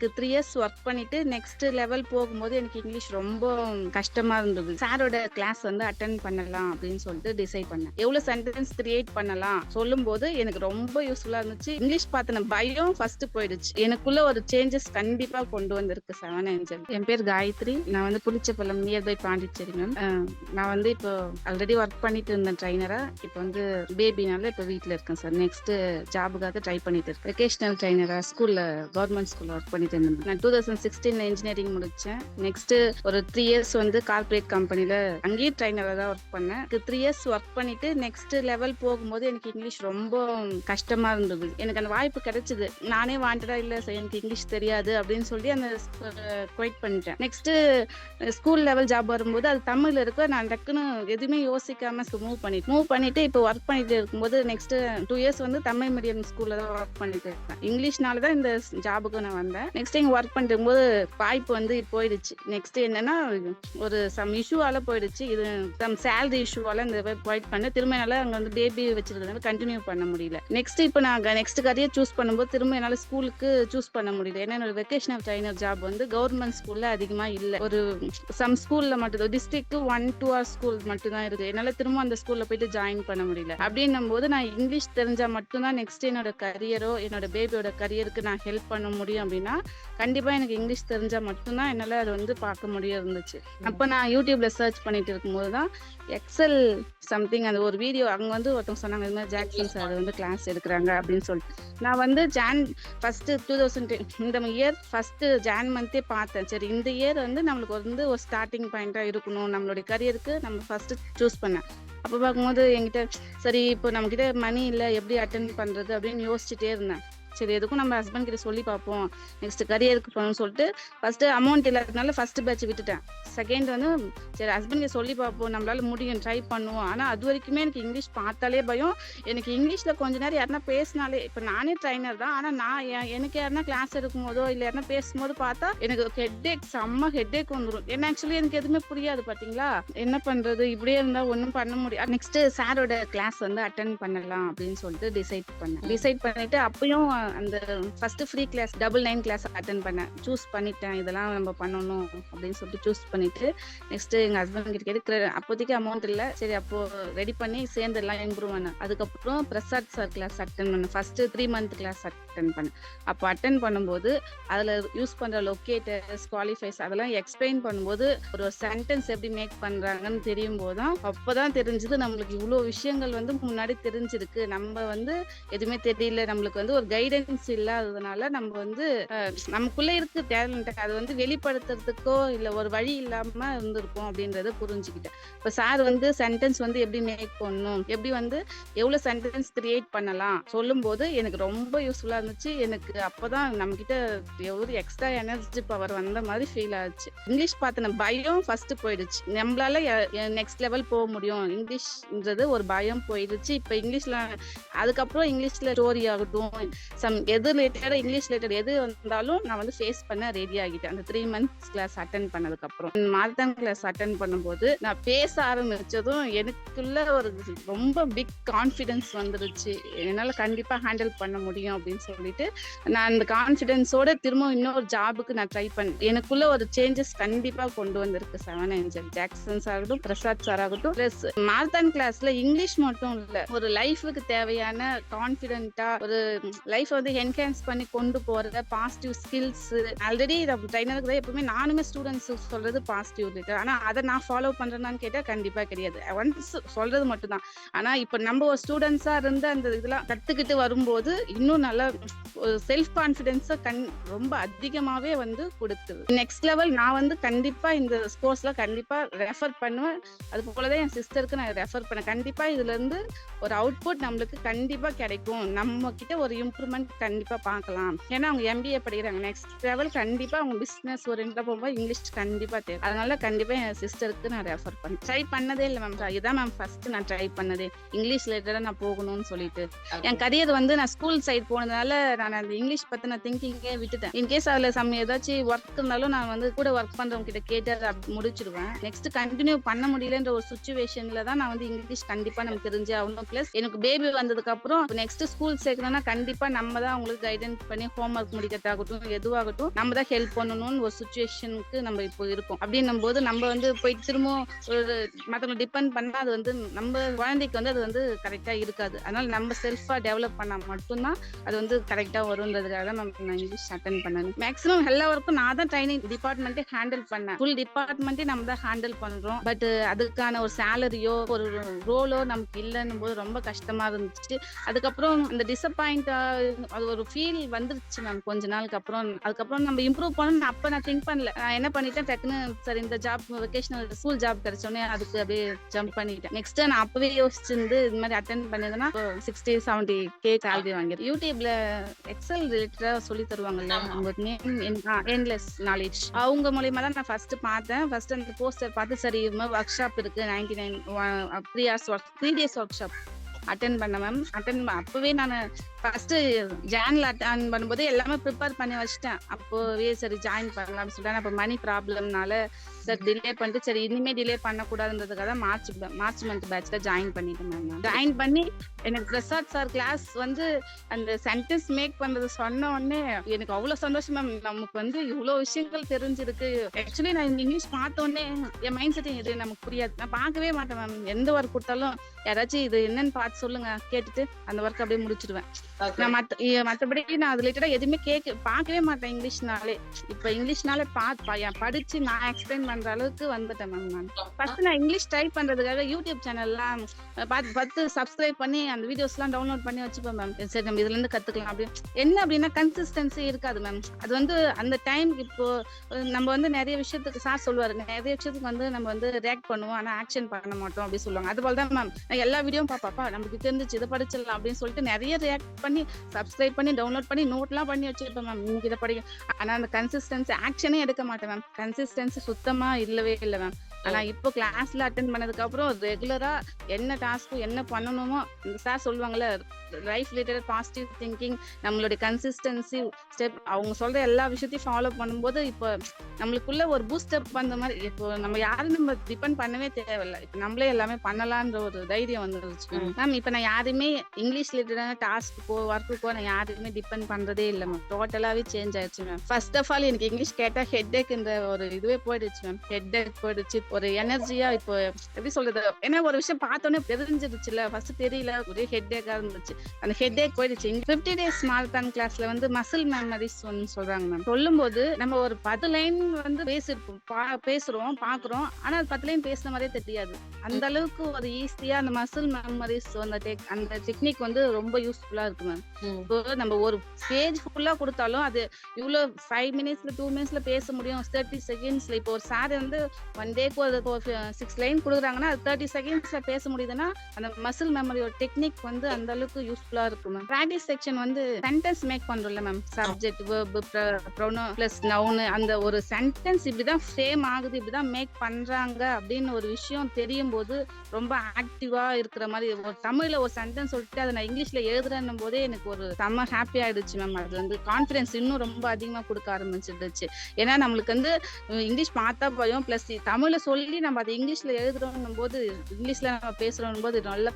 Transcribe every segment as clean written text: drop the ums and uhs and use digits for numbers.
3 years work பண்ணிட்டு next level போகும்போது எனக்கு இங்கிலீஷ் ரொம்ப கஷ்டமா இருந்தது. சாரோட கிளாஸ் வந்து அட்டென்ட் பண்ணலாம் அப்படின்னு சொல்லிட்டு டிசைட் பண்ணேன். எவ்வளவு சென்டென்ஸ் கிரியேட் பண்ணலாம் சொல்லும்போது எனக்கு ரொம்ப யூஸ்ஃபுல்லா இருந்துச்சு. இங்கிலீஷ் பார்த்தின பயம் ஃபர்ஸ்ட் போயிடுச்சு. எனக்குள்ள ஒரு சேஞ்சஸ் கண்டிப்பா கொண்டு வந்திருக்கு 7 ஏஞ்சல். என் பேர் காயத்ரி. நான் வந்து புளிச்சப்பள்ளம் நியர்பை பாண்டிச்சேரி மேம். நான் வந்து இப்போ ஆல்ரெடி ஒர்க் பண்ணிட்டு இருந்தேன் ட்ரைனரா. இப்போ வந்து பேபினால இப்போ வீட்டில் இருக்கேன் சார். நெக்ஸ்ட் ஜாபுக்காக ட்ரை பண்ணிட்டு இருக்கேன். வெகேஷனல் ட்ரைனரா ஸ்கூல்ல கவர்மெண்ட் ஸ்கூல்ல ஒர்க் பண்ணிட்டு இருந்தேன். நான் 2016 இன்ஜினியரிங் முடிச்சேன். நெக்ஸ்ட் ஒரு 3 இயர்ஸ் வந்து கார்பரேட் கம்பெனில அங்கேயும் ட்ரைனரா தான் ஒர்க் பண்ணேன். 3 இயர்ஸ் ஒர்க் பண்ணிட்டு நெக்ஸ்ட் லெவல் போகும்போது எனக்கு இங்கிலீஷ் ரொம்ப கஷ்டமா இருந்தது. எனக்கு அந்த வாய்ப்பு கிடைச்சது. நானே வாண்டடா இல்ல எனக்கு இங்கிலீஷ் தெரியாது அப்படின்னு சொல்லி அந்த குவைட் பண்ணிட்டேன். நெக்ஸ்ட் ஸ்கூல் லெவல் ஜாப் வரும்போது அது தமிழ்ல இருக்க நான் டக்குன்னு எதுவுமே யோசிக்காம மூவ் பண்ணிட்டு இப்போ ஒர்க் பண்ணிட்டு இருக்கும்போது நெக்ஸ்ட் 2 இயர்ஸ் வந்து தமிழ் மீடியம் ஸ்கூல்ல தான் ஒர்க் பண்ணிட்டு இருக்கேன். இங்கிலீஷ்னால தான் இந்த ஜாபுக்கு நான் வந்தேன். நெக்ஸ்ட் இங்க ஒர்க் பண்ணிட்டு இருக்கும்போது வாய்ப்பு வந்து போயிடுச்சு. நெக்ஸ்ட் என்னன்னா ஒரு சம் இஷ்யூவால போயிடுச்சு. இது சம் சேலரி இஷ்யூவால இந்த குவைட் பண்ண திரும்ப என்னால அங்க வந்து பேபி வச்சிருக்கிறதுனால கண்டினியூ பண்ண முடியல. நெக்ஸ்ட் இப்போ நான் நெக்ஸ்ட் கரியர் சூஸ் பண்ணும்போது திரும்ப என்னால ஸ்கூலுக்கு சூஸ் பண்ண முடியல. ஏன்னா என்னோட வெகேஷனல் ட்ரைனர் ஜாப் வந்து கவர்மெண்ட் ஸ்கூல்ல அதிகமா இல்ல. ஒரு சம் ஸ்கூல்ல மட்டும் டிஸ்ட்ரிக்ட் 1-2 hours ஸ்கூல் மட்டும் தான் இருக்கு. என்னால திரும்ப அந்த ஸ்கூல்ல போயிட்டு ஜாயின் பண்ண முடியல. அப்படின்னும் போது நான் இங்கிலீஷ் தெரிஞ்சா மட்டும்தான் நெக்ஸ்ட் என்னோட கரியரோ என்னோட பேபியோட கரியருக்கு நான் ஹெல்ப் பண்ண முடியும் அப்படின்னா கண்டிப்பா எனக்கு இங்கிலீஷ் தெரிஞ்சா மட்டும்தான் என்னால அது வந்து பார்க்க முடியும் இருந்துச்சு. அப்ப நான் யூடியூப்ல சர்ச் பண்ணிட்டு இருக்கும்போது தான் எக்ஸல் சம்திங் அந்த ஒரு வீடியோ அங்க வந்து ஒருத்தவங்க சொன்னாங்க இந்த மாதிரி ஜாக்சன் சார் வந்து கிளாஸ் எடுக்கிறாங்க அப்படின்னு சொல்லிட்டு நான் வந்து ஃபர்ஸ்ட் 2010 இந்த இயர் ஃபர்ஸ்ட் ஜான் மந்தே பார்த்தேன். சரி இந்த இயர் வந்து நம்மளுக்கு வந்து ஒரு ஸ்டார்டிங் பாயிண்டா இருக்கணும் நம்மளுடைய கரியருக்கு நம்ம ஃபர்ஸ்ட் சூஸ் பண்ணேன். அப்போ பார்க்கும்போது என்கிட்ட சரி இப்போ நம்ம கிட்ட மணி இல்லை எப்படி அட்டென்ட் பண்றது அப்படின்னு யோசிச்சுட்டே இருந்தேன். சரி எதுக்கும் நம்ம ஹஸ்பண்ட் கிட்ட சொல்லி பார்ப்போம் நெக்ஸ்ட் கரியருக்கு போகணும்னு சொல்லிட்டு ஃபர்ஸ்ட் அமௌண்ட் இல்லாததுனால ஃபர்ஸ்ட் பேட்ச் விட்டுட்டேன். செகண்ட் வந்து சரி ஹஸ்பண்ட் கிட்ட சொல்லி பார்ப்போம் நம்மளால முடியும் ட்ரை பண்ணுவோம். ஆனா அது வரைக்குமே எனக்கு இங்கிலீஷ் பார்த்தாலே பயம். எனக்கு இங்கிலீஷ்ல கொஞ்ச நேரம் யாருன்னா பேசினாலே இப்போ நானே ட்ரைனர் தான். ஆனா நான் எனக்கு யாருன்னா கிளாஸ் எடுக்கும் போதோ இல்லை யாருன்னா பேசும்போது பார்த்தா எனக்கு செம்ம ஹெட்டேக் வந்துடும். ஏன்னா ஆக்சுவலி எனக்கு எதுவுமே புரியாது. பாத்தீங்களா என்ன பண்றது இப்படியே இருந்தா ஒன்றும் பண்ண முடியாது. நெக்ஸ்ட் சாரோட கிளாஸ் வந்து அட்டென்ட் பண்ணலாம் அப்படின்னு சொல்லிட்டு டிசைட் பண்ணிட்டு அப்பயும் அந்த first free class 9 class attend பண்ணேன். சூஸ் பண்ணிட்டேன் இதெல்லாம் நம்ம பண்ணணும் அப்படின்னு சொல்லிட்டு சூஸ் பண்ணிட்டு நெக்ஸ்ட் எங்க ஹஸ்பண்ட் கிட்ட கேட்டு அப்போதைக்கு அமௌண்ட் இல்லை. சரி அப்போ ரெடி பண்ணி சேர்ந்து எல்லாம் இம்ப்ரூவ் பண்ணேன். அதுக்கப்புறம் பிரசாத் சார் கிளாஸ் அட்டென்ட் பண்ணேன். ஃபர்ஸ்ட் 3 month கிளாஸ் அட்டென்ட் பண்ணேன். அப்போ அட்டென்ட் பண்ணும்போது அதுல யூஸ் பண்ற லொக்கேட்டர்ஸ் குவாலிஃபைஸ் அதெல்லாம் எக்ஸ்பிளைன் பண்ணும்போது ஒரு சென்டென்ஸ் எப்படி மேக் பண்றாங்கன்னு தெரியும் போதுதான் அப்பதான் தெரிஞ்சது நம்மளுக்கு இவ்வளவு விஷயங்கள் வந்து முன்னாடி தெரிஞ்சிருக்கு. நம்ம வந்து எதுவுமே தெரியல. நம்மளுக்கு வந்து ஒரு கைடன்ஸ் இல்லாததுனால நம்ம வந்து நமக்குள்ள இருக்கு டேலண்ட் அது வந்து வெளிப்படுத்துறதுக்கோ இல்ல ஒரு வழி இல்லாம இருந்திருக்கும் அப்படின்றத புரிஞ்சுக்கிட்டேன். இப்ப சார் வந்து சென்டென்ஸ் வந்து எப்படி மேக் பண்ணணும் எப்படி வந்து எவ்வளவு சென்டென்ஸ் கிரியேட் பண்ணலாம் சொல்லும் போது எனக்கு ரொம்ப யூஸ்ஃபுல்லா இருந்துச்சு. எனக்கு அப்பதான் நம்ம கிட்ட ஒரு எக்ஸ்ட்ரா எனர்ஜி பவர் வந்த மாதிரி ஃபீல் ஆச்சு. இங்கிலீஷ் பார்த்தின பயம் ஃபர்ஸ்ட் போயிடுச்சு. நம்மளால நெக்ஸ்ட் லெவல் போக முடியும் இங்கிலீஷ்ன்றது ஒரு பயம் போயிடுச்சு. இப்ப இங்கிலீஷ்ல அதுக்கப்புறம் இங்கிலீஷ்ல ஸ்டோரி ஆகட்டும் எது ரிலேட்டடா இங்கிலீஷ் ரிலேட்டட் எது வந்தாலும் நான் வந்து ஃபேஸ் பண்ண ரெடி ஆகிட்டேன். அந்த 3 months கிளாஸ் அட்டென்ட் பண்ணதுக்கு அப்புறம் மாரத்தான் கிளாஸ் அட்டென்ட் பண்ணும்போது நான் பேச ஆரம்பிச்சதும் எனக்குள்ள ஒரு ரொம்ப பிக் கான்ஃபிடன்ஸ் வந்துருச்சு. என்னால கண்டிப்பா ஹேண்டில் பண்ண முடியும் அப்படின்னு சொல்லிட்டு நான் அந்த கான்ஃபிடன்ஸோட திரும்ப இன்னொரு ஜாபுக்கு நான் ட்ரை பண்ணேன். எனக்குள்ள ஒரு சேஞ்சஸ் கண்டிப்பா கொண்டு வந்திருக்கு 7 ஏஞ்சல். ஜாக்சன் சார் ஆகட்டும் பிரசாத் சார் ஆகட்டும் பிளஸ் மாரத்தான் கிளாஸ்ல இங்கிலீஷ் மட்டும் இல்ல ஒரு லைஃபுக்கு தேவையான கான்ஃபிடென்ட்டா ஒரு லைஃப் வந்து என்ஹான்ஸ் பண்ணி கொண்டு போறத பாசிட்டிவ் ஸ்கில்ஸ் ஆல்ரெடி ட்ரைனருக்கு தான் எப்பவுமே நானுமே ஸ்டூடெண்ட்ஸ் சொல்றது பாசிட்டிவ் இருக்கு. ஆனா அதை நான் ஃபாலோ பண்றேன்னு கேட்டா கண்டிப்பா கிடையாது. ஒன்ஸ் சொல்றது மட்டும் தான். ஆனா இப்ப நம்ம ஒரு ஸ்டூடெண்ட்ஸா இருந்து அந்த இதெல்லாம் கத்துக்கிட்டு வரும்போது இன்னும் நல்லா செல்ஃப் கான்பிடன்ஸ ரொம்ப அதிகமாவே வந்து கொடுக்குது. நெக்ஸ்ட் லெவல் நான் வந்து கண்டிப்பா இந்த கோர்ஸ்ல கண்டிப்பா ரெஃபர் பண்ணுவேன். அது போலதான் என் சிஸ்டருக்கு நான் ரெஃபர் பண்ணேன். கண்டிப்பா இதுல இருந்து ஒரு அவுட்புட் நம்மளுக்கு கண்டிப்பா கிடைக்கும். நம்ம கிட்ட ஒரு இம்ப்ரூவ்மெண்ட் கண்டிப்பா பார்க்கலாம். ஏன்னா அவங்க MBA படிக்கிறாங்க. நெக்ஸ்ட் லெவல் கண்டிப்பா அவங்க பிசினஸ் ஓரியன்டா போகும்போது இங்கிலீஷ் கண்டிப்பா தேவை. அதனால கண்டிப்பா என் சிஸ்டருக்கு நான் ரெஃபர் பண்ணேன். ட்ரை பண்ணதே இல்லை மேம். இதான் மேம் ஃபர்ஸ்ட் நான் ட்ரை பண்ணதே இங்கிலீஷ் ரிலேட்டடா நான் போகணும்னு சொல்லிட்டு. என் கரியர் வந்து நான் ஸ்கூல் சைடு போனதுனால நான் அந்த இங்கிலீஷ் பத்தின திங்கிங்கே விட்டுட்டேன். இன்கேஸ் அதுல ஏதாச்சும் ஒர்க் இருந்தாலும் நான் வந்து கூட ஒர்க் பண்றவங்க கிட்ட கேட்டு முடிச்சிருவேன். நெக்ஸ்ட் கண்டினியூ பண்ண முடியலன்ற ஒரு சுச்சுவேஷன்ல தான் நான் வந்து இங்கிலீஷ் கண்டிப்பா நமக்கு தெரிஞ்சு ஆகணும். பிளஸ் எனக்கு பேபி வந்ததுக்கு அப்புறம் நெக்ஸ்ட் ஸ்கூல் சேர்க்கணும்னா கண்டிப்பா நம்ம நம்ம தான் அவங்களுக்கு கைடன்ஸ் பண்ணி ஹோம் ஒர்க் முடிக்கிறதாகட்டும் எதுவாகட்டும் நம்ம தான் ஹெல்ப் பண்ணணும்னு ஒரு சுச்சுவேஷனுக்கு நம்ம இப்போ இருக்கோம். அப்படின்னும் போது நம்ம வந்து போய் திரும்ப ஒரு மத்தவங்க டிபெண்ட் பண்ணா அது வந்து நம்ம குழந்தைக்கு வந்து அது வந்து கரெக்டா இருக்காது. அதனால நம்ம செல்ஃபா டெவலப் பண்ணா மட்டும்தான் அது வந்து கரெக்டா வரும்ன்றதுக்காக தான் நான் இங்கிலீஷ் அட்டன் பண்ணேன். மேக்ஸிமம் எல்லா ஒர்க்கும் நான் தான் ட்ரைனிங் டிபார்ட்மெண்ட்டே ஹேண்டில் பண்ணேன். ஃபுல் டிபார்ட்மெண்ட்டே நம்ம தான் ஹேண்டில் பண்றோம். பட் அதுக்கான ஒரு சேலரியோ ஒரு ரோலோ நமக்கு இல்லைன்னும் போது ரொம்ப கஷ்டமா இருந்துச்சு. அதுக்கப்புறம் அந்த டிசப்பாயிண்ட் அது ஒரு ஃபீல் வந்துருச்சு மேம் கொஞ்ச நாளுக்கு அப்புறம். அதுக்கப்புறம் நம்ம இம்ப்ரூவ் பண்ணணும் அப்ப நான் திங்க் பண்ணல. நான் என்ன பண்ணிட்டேன் டக்குன்னு சரி இந்த ஜாப் வெக்கேஷனல் ஸ்கூல் ஜாப் கிடைச்சோடனே அதுக்கு அப்படியே ஜம்ப் பண்ணிட்டேன். நெக்ஸ்ட் நான் அப்பவே யோசிச்சிருந்து இது மாதிரி அட்டன் பண்ணதுன்னா 60-70K சேலரி வாங்கிடுறேன். யூடியூப்ல எக்ஸல் ரிலேட்டடா சொல்லி தருவாங்கல்ல என்லெஸ் நாலேஜ் அவங்க மூலியமா தான் நான் ஃபர்ஸ்ட் பார்த்தேன். ஃபர்ஸ்ட் அந்த போஸ்டர் பார்த்து சரி ஒர்க் ஷாப் இருக்கு 3 days ஒர்க் ஷாப் அட்டன் பண்ண மேம். அப்பவே நான் ஃபர்ஸ்ட் ஜான்ல அட்டன் பண்ணும்போது எல்லாமே ப்ரிப்பேர் பண்ணி வச்சிட்டேன். அப்போவே சரி ஜாயின் பண்ணலாம்னு சொல்லிட்டேன். அப்போ மணி ப்ராப்ளம்னால சரி டிலே பண்ணிட்டு சரி இனிமே டிலே பண்ணக்கூடாதுன்றதுக்காக மார்ச் மந்த் பேட்ச்ல ஜாயின் பண்ணிட்டேன் மேம். ஜாயின் பண்ணி எனக்கு பிரசாத் சார் கிளாஸ் வந்து அந்த சென்டென்ஸ் மேக் பண்றது சொன்ன உடனே எனக்கு அவ்வளவு சந்தோஷம் மேம். நமக்கு வந்து இவ்வளவு விஷயங்கள் தெரிஞ்சிருக்கு. ஆக்சுவலி நான் இங்கிலீஷ் பார்த்த உடனே என் மைண்ட் செட்டிங் இது நமக்கு புரியாது. நான் பார்க்கவே மாட்டேன் மேம். எந்த ஒர்க் கொடுத்தாலும் யாராச்சும் இது என்னன்னு பார்த்து சொல்லுங்க கேட்டுட்டு அந்த ஒர்க் அப்படியே முடிச்சிருவேன். நான் மத்தபடி நான் ரிலேட்டடா எதுவுமே பார்க்கவே மாட்டேன் இங்கிலீஷ்னாலே. இப்ப இங்கிலீஷ்னாலே படிச்சு நான் எக்ஸ்பிளைன் பண்ற அளவுக்கு வந்துட்டேன் மேம். நான் ஃபர்ஸ்ட் நான் இங்கிலீஷ் ட்ரை பண்றதுக்காக யூடியூப் சேனல்லாம் பார்த்து சப்ஸ்கிரைப் பண்ணி அந்த வீடியோஸ் எல்லாம் டவுன்லோட் பண்ணி வச்சுப்பேன் மேம். சரி நம்ம இதுல இருந்து கத்துக்கலாம் அப்படின்னு. என்ன அப்படின்னா கன்சிஸ்டன்சி இருக்காது மேம். அது வந்து அந்த டைம் இப்போ நம்ம வந்து நிறைய விஷயத்துக்கு சார் சொல்லுவாரு நிறைய விஷயத்துக்கு வந்து நம்ம வந்து ரியாக்ட் பண்ணுவோம் ஆனா ஆக்ஷன் பண்ண மாட்டோம் அப்படின்னு சொல்லுவாங்க. அது போலதான் மேம் நான் எல்லா வீடியோவும் பாப்பா நமக்கு தெரிஞ்சிச்சு இதை படிச்சிடலாம் அப்படின்னு சொல்லிட்டு நிறைய ரியாக்ட் பண்ணி சப்ஸ்கிரைப் பண்ணி டவுன்லோட் பண்ணி நோட் எல்லாம் பண்ணி வச்சிருப்பேன் மேம். இன்னைக்கு இதை படிக்க ஆனா அந்த கன்சிஸ்டன்சி ஆக்ஷனே எடுக்க மாட்டேன் மேம். கன்சிஸ்டன்சி சுத்தமா இல்லவே இல்லை மேம். ஆனா இப்போ கிளாஸ்ல அட்டென்ட் பண்ணதுக்கு அப்புறம் ரெகுலரா என்ன டாஸ்க் என்ன பண்ணணுமோ இந்த சார் சொல்லுவாங்கல்ல லைஃப் ரிலேட்டட் பாசிட்டிவ் திங்கிங் நம்மளுடைய கன்சிஸ்டன்சி ஸ்டெப் அவங்க சொல்ற எல்லா விஷயத்தையும் ஃபாலோ பண்ணும்போது இப்போ நம்மளுக்குள்ள ஒரு பூஸ்ட் அப் பண்ண மாதிரி இப்போ நம்ம யாரும் நம்ம டிபெண்ட் பண்ணவே தேவையில்லை. இப்போ நம்மளே எல்லாமே பண்ணலான்ற ஒரு தைரியம் வந்துருச்சு மேம். இப்போ நான் யாருமே இங்கிலீஷ் ரிலேட்டடான டாஸ்க்கோ ஒர்க்குக்கோ நான் யாருமே டிபெண்ட் பண்றதே இல்லை மேம். டோட்டலாவே சேஞ்ச் ஆயிடுச்சு மேம். ஃபர்ஸ்ட் ஆஃப் ஆல் எனக்கு இங்கிலீஷ் கேட்டா ஹெட் ஏக்ன்ற ஒரு இதுவே போயிடுச்சு மேம். ஹெட் ஏக் போயிடுச்சு. ஒரு எனர்ஜியா இப்போ எப்படி சொல்றது ஏன்னா ஒரு விஷயம் பார்த்தோன்னே தெரிஞ்சிருச்சுல ஃபர்ஸ்ட் தெரியல ஒரே ஹெட் ஏக்கா இருந்துச்சு. அந்த ஹெட் ஏக் போயிடுச்சு. 50 days மாரத்தான் கிளாஸ்ல வந்து மசில் மெமரிஸ் சொல்றாங்க மேம். சொல்லும் போது நம்ம ஒரு 10 லைன் வந்து பேசுறோம் பாக்குறோம் ஆனா அது 10 லைன் பேசுன மாதிரியே தெரியாது. அந்த அளவுக்கு ஒரு ஈஸியா அந்த மசில் மெமரிஸ் அந்த டெக்னிக் வந்து ரொம்ப யூஸ்ஃபுல்லா இருக்கு மேம். இப்போ நம்ம ஒரு பேஜ் ஃபுல்லா கொடுத்தாலும் அது இவ்வளவு 5 minutesல 2 minutesல பேச முடியும் 30 secondsல. இப்போ ஒரு சார் வந்து ஒன் டேக்கு ஒரு 6 லைன் கொடுக்குறாங்கன்னா அது 30 secondsல பேச முடியுதுன்னா அந்த மசில் மெமரியோட டெக்னிக் வந்து அந்த அளவுக்கு யூஸ்ஃபுல்லா இருக்கும் மேம். பிராக்டிஸ் செக்ஷன் வந்து சென்டென்ஸ் மேக் பண்றோம்ல ma'am. Subject verb pronoun plus noun அந்த ஒரு சென்டென்ஸ் இப்படிதான் ஃப்ரேம் ஆகுது இப்படிதான் மேக் பண்றாங்க அப்படின்னு ஒரு விஷயம் தெரியும் போது ரொம்ப ஆக்டிவா இருக்கிற மாதிரி ஒரு தமிழ்ல ஒரு சென்டென்ஸ் சொல்லிட்டு அதை நான் இங்கிலீஷ்ல எழுதுறேன்னும் போதே எனக்கு ஒரு செம்ம ஹாப்பி ஆயிடுச்சு மேம். அது வந்து கான்ஃபிடன்ஸ் இன்னும் ரொம்ப அதிகமா கொடுக்க ஆரம்பிச்சிருச்சு. ஏன்னா நம்மளுக்கு வந்து இங்கிலீஷ் பார்த்தா பயம் பிளஸ் தமிழ்ல சொல்லி நம்ம அதை இங்கிலீஷ்ல எழுதுறோம் போது இங்கிலீஷ்ல நம்ம பேசுறோம் போது நல்ல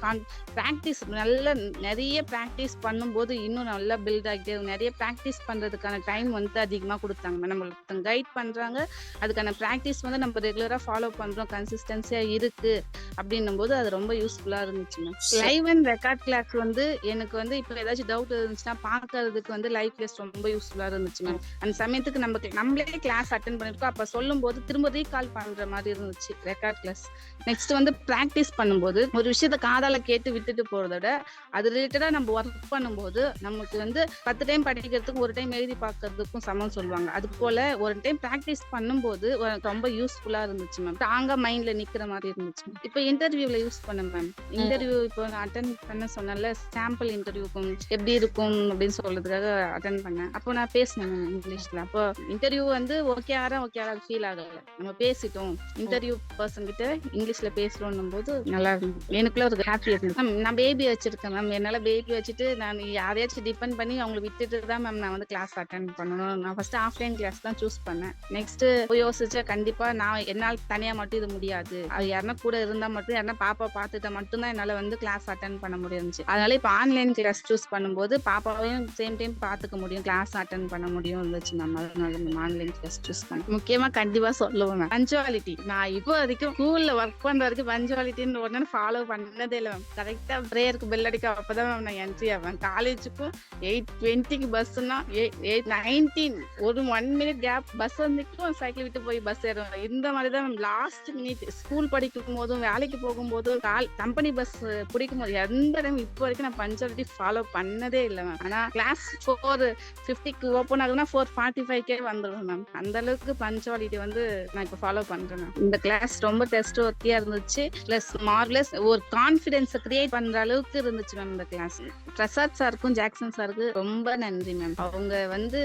பிராக்டிஸ் நல்ல நிறைய பிராக்டிஸ் பண்ணும்போது இன்னும் நல்லா பில்ட் ஆகிட்டே நிறைய பிராக்டிஸ் பண்றதுக்கான டைம் வந்து அதிகமா கொடுத்தாங்க. நம்மளுக்கு கைட் பண்றாங்க அதுக்கான பிராக்டிஸ் வந்து நம்ம ரெகுலரா ஃபாலோ பண்றோம் கன்சிஸ்டன்சியா இருக்கு அப்படின்னும் போது அது ரொம்ப யூஸ்ஃபுல்லா இருந்துச்சு ma'am. Live and record class வந்து எனக்கு வந்து இப்போ ஏதாச்சும் டவுட் இருந்துச்சுன்னா பாக்குறதுக்கு வந்து லைவ் கிளாஸ் ரொம்ப யூஸ்ஃபுல்லா இருந்துச்சு மேம். அந்த சமயத்துக்கு நம்மளே கிளாஸ் அட்டென்ட் பண்ணிருக்கோம் அப்ப சொல்லும் போது திரும்ப ரீகால் பண்ற மாதிரி இருந்துச்சு ரெக்கார்ட் கிளாஸ். நெக்ஸ்ட் வந்து பிராக்டிஸ் பண்ணும்போது ஒரு விஷயத்த காதால கேட்டு விட்டுட்டு போறத விட அது ரிலேட்டடா நம்ம ஒர்க் பண்ணும்போது நமக்கு வந்து 10 டைம் படிக்கிறதுக்கும் ஒரு டைம் எழுதி பார்க்கறதுக்கும் சமம் சொல்லுவாங்க. அது போல ஒரு டைம் பிராக்டிஸ் பண்ணும்போது ரொம்ப யூஸ்ஃபுல்லா இருந்துச்சு மேம். ஸ்ட்ராங்கா மைண்ட்ல நிக்கிற மாதிரி இருந்துச்சு. இப்போ இன்டர்வியூல யூஸ் பண்ண மேம். இன்டர்வியூ இப்போ அட்டென்ட் பண்ண சொன்னால சாம்பிள் இன்டர்வியூக்கும் எப்படி இருக்கும் அப்படின்னு சொல்றதுக்காக அட்டென்ட் பண்ணேன். அப்போ நான் பேசினேன் இங்கிலீஷ்ல. அப்போ இன்டர்வியூ வந்து ஓகே ஆறா ஃபீல் ஆகல. நம்ம பேசிட்டோம் இன்டர்வியூ பர்சன் கிட்ட இங்கிலீஷ்ல பேசுறோம்னும் போது நல்லா இருந்தது. எனக்குள்ள ஒரு ஹாப்பி இருந்தது. மேம் நான் பேபி வச்சிருக்கேன் மேம். என்னால பேபி வச்சுட்டு நான் யாரையாச்சும் டிபெண்ட் பண்ணி அவங்கள விட்டுட்டு தான் மேம் நான் வந்து கிளாஸ் அட்டென்ட் பண்ணணும். நான் ஃபர்ஸ்ட் ஆஃப்லைன் கிளாஸ் தான் சூஸ் பண்ணேன். நெக்ஸ்ட் யோசிச்சா கண்டிப்பா நான் என்னால் தனியா மட்டும் இது முடியாது. அது யாருன்னா கூட இருந்தா மட்டும் யாருன்னா பாப்பா பார்த்துட்டா மட்டும் தான் என்னால வந்து கிளாஸ் அட்டென்ட் பண்ண முடிஞ்சுச்சு. அதனால இப்ப ஆன்லைன் கிளாஸ் சூஸ் பண்ணும்போது பாப்பாவையும் சேம் டைம் பாத்துக்க முடியும், கிளாஸ் அட்டென்ட் பண்ண முடியும் இருந்துச்சு மேம். அதனால ஆன்லைன் கிளாஸ் சூஸ் பண்ணேன். முக்கியமா கண்டிப்பா சொல்லுவேன் மேம், பஞ்சுவாலிட்டி. நான் இப்போ வரைக்கும் ஸ்கூல்ல ஒர்க் பண்ற வரைக்கும் பஞ்சுவாலிட்டின்னு ஒன்னு ஃபாலோ பண்ணதே இல்லை மேம். கரெக்டா பிரேயருக்கு பெல் அடிக்க அப்பதான் மேம் நான் என்ட்ரி ஆவேன். காலேஜுக்கும் 8:20 பஸ்னா 8:19 ஒரு 1 மினிட் கேப் பஸ் வந்துக்கும் சைக்கிள் விட்டு போய் பஸ் ஏறுவேன். இந்த மாதிரிதான் மேம் லாஸ்ட் மினிட் ஸ்கூல் படிக்கும் போதும் வேலைக்கு போகும்போதும் கம்பெனி பஸ் பிடிக்கும் போது எந்த டைம் இப்போ வரைக்கும் நான் பஞ்சுவாலிட்டி ஃபாலோ பண்ணதே இல்லை மேம். ஆனா கிளாஸ் 4:50 ஓப்பன் ஆகுதுன்னா 4:45 வந்துடும் மேம். அந்த அளவுக்கு பஞ்சுவாலிட்டி வந்து நான் இப்போ ஃபாலோ பண்றேன் மேம். இந்த கிளாஸ் ரொம்ப டெஸ்ட் ஒர்த்தியா இருந்துச்சு. பிளஸ் மார்லெஸ் ஒரு கான்பிடன்ஸ் கிரியேட் பண்ற அளவுக்கு இருந்துச்சு மேம் இந்த கிளாஸ். பிரசாத் சாருக்கும் ஜாக்சன் சாருக்கு ரொம்ப நன்றி மேம். அவங்க வந்து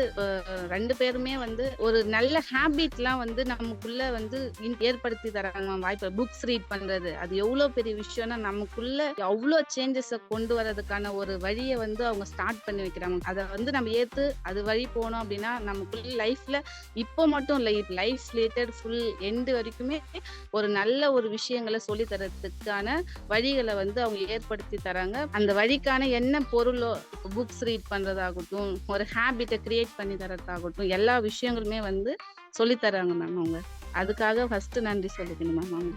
2 பேருமே வந்து ஒரு நல்ல ஹேபிட்லாம் வந்து நமக்குள்ள வந்து ஏற்படுத்தி தராங்க மேம். வாய்ப்பு புக்ஸ் ரீட் பண்றது அது எவ்வளவு பெரிய விஷயம்னா நமக்குள்ள அவ்வளோ சேஞ்சஸ் கொண்டு வரதுக்கான ஒரு வழியை வந்து அவங்க ஸ்டார்ட் பண்ணி வைக்கிறாங்க. அதை வந்து நம்ம ஏத்து அது வழி போனோம் அப்படின்னா நமக்குள்ள லைஃப்ல இப்போ மட்டும் இல்லை, லைஃப் ரிலேட்டட் ஃபுல் எண்டு வரைக்குமே ஒரு நல்ல ஒரு விஷயங்களை சொல்லி தரதுக்கான வழிகளை வந்து அவங்க ஏற்படுத்தி தராங்க. அந்த வழிக்கான என்ன பொருளோ புக்ஸ் ரீட் பண்றதாகட்டும், ஒரு ஹேபிட்டை கிரியேட் பண்ணி தரதாகட்டும், எல்லா விஷயங்களுமே வந்து சொல்லி தராங்க மேம் அவங்க. அதுக்காக ஃபர்ஸ்ட் நன்றி சொல்லிக்கணும் மேம் அவங்க.